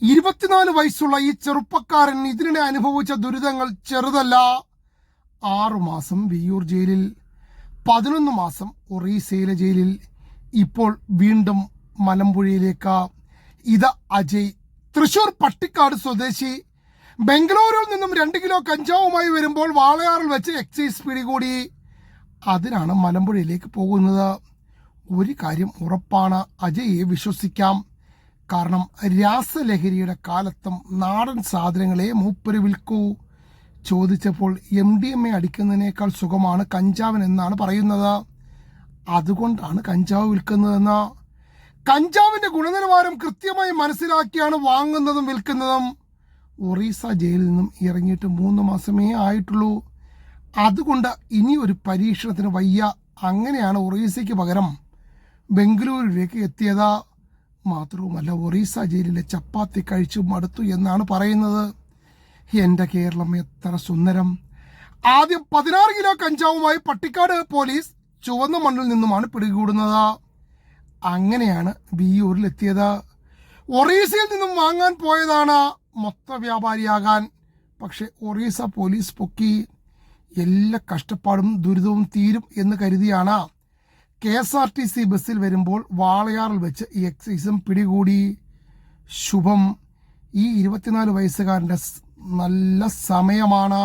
24 വയസ്സുള്ള ഈ ചെറുപ്പക്കാരൻ ഇതിനിടെ അനുഭവിച്ച ദുരിതങ്ങൾ ചെറുതല്ല. 6 മാസം വിയ്യൂർ ജയിലിൽ, 11 മാസം ഒറീസയിലെ ജയിലിൽ, ഇപ്പോൾ വീണ്ടും മലമ്പുഴയിലേക്ക്. ഇത് അജയ്, തൃശൂർ പട്ടിക്കാട് സ്വദേശി. ബംഗളൂരുവിൽ നിന്നും 2 കിലോ കഞ്ചാവുമായി വരുമ്പോൾ വാളയാറിൽ വെച്ച് എക്സൈസ് പിടികൂടി. അതിനാണ് മലമ്പുഴയിലേക്ക് പോകുന്നത്. ഒരു കാര്യം ഉറപ്പാണ്, അജയെ വിശ്വസിക്കാം. കാരണം രാസലഹരിയുടെ കാലത്തും നാടൻ സാധനങ്ങളെ മൂപ്പര് വിൽക്കൂ. ചോദിച്ചപ്പോൾ MDMA അടിക്കുന്നതിനേക്കാൾ സുഖമാണ് കഞ്ചാവിനെന്നാണ് പറയുന്നത്. അതുകൊണ്ടാണ് കഞ്ചാവ് വിൽക്കുന്നതെന്ന്. കഞ്ചാവിന്റെ ഗുണനിലവാരം കൃത്യമായി മനസ്സിലാക്കിയാണ് വാങ്ങുന്നതും വിൽക്കുന്നതും. ഒറീസ ജയിലിൽ നിന്നും ഇറങ്ങിയിട്ട് 3 മാസമേ ആയിട്ടുള്ളൂ. അതുകൊണ്ട് ഇനി ഒരു പരീക്ഷണത്തിന് വയ്യ. അങ്ങനെയാണ് ഒറീസയ്ക്ക് പകരം ബംഗളൂരുവിലേക്ക് എത്തിയത്. മാത്രവുമല്ല, ഒറീസ ജയിലിലെ ചപ്പാത്തി കഴിച്ചു മടുത്തു എന്നാണ് പറയുന്നത്. എൻ്റെ കേരളം എത്ര സുന്ദരം. ആദ്യം 16 കിലോ കഞ്ചാവുമായി പട്ടിക്കാട് പോലീസ് ചുവന്ന മണ്ണിൽ നിന്നുമാണ് പിടികൂടുന്നത്. അങ്ങനെയാണ് വിയ്യൂരിലെത്തിയത്. ഒറീസയിൽ നിന്നും വാങ്ങാൻ പോയതാണ് മൊത്ത വ്യാപാരിയാകാൻ. പക്ഷെ ഒറീസ പോലീസ് പൊക്കി. എല്ലാ കഷ്ടപ്പാടും ദുരിതവും തീരും എന്ന് കരുതിയാണ് KSRTC ബസ്സിൽ വരുമ്പോൾ വാളയാറിൽ വെച്ച് ഈ എക്സൈസും പിടികൂടി. ശുഭം. ഈ 24 വയസ്സുകാരൻ്റെ നല്ല സമയമാണ്.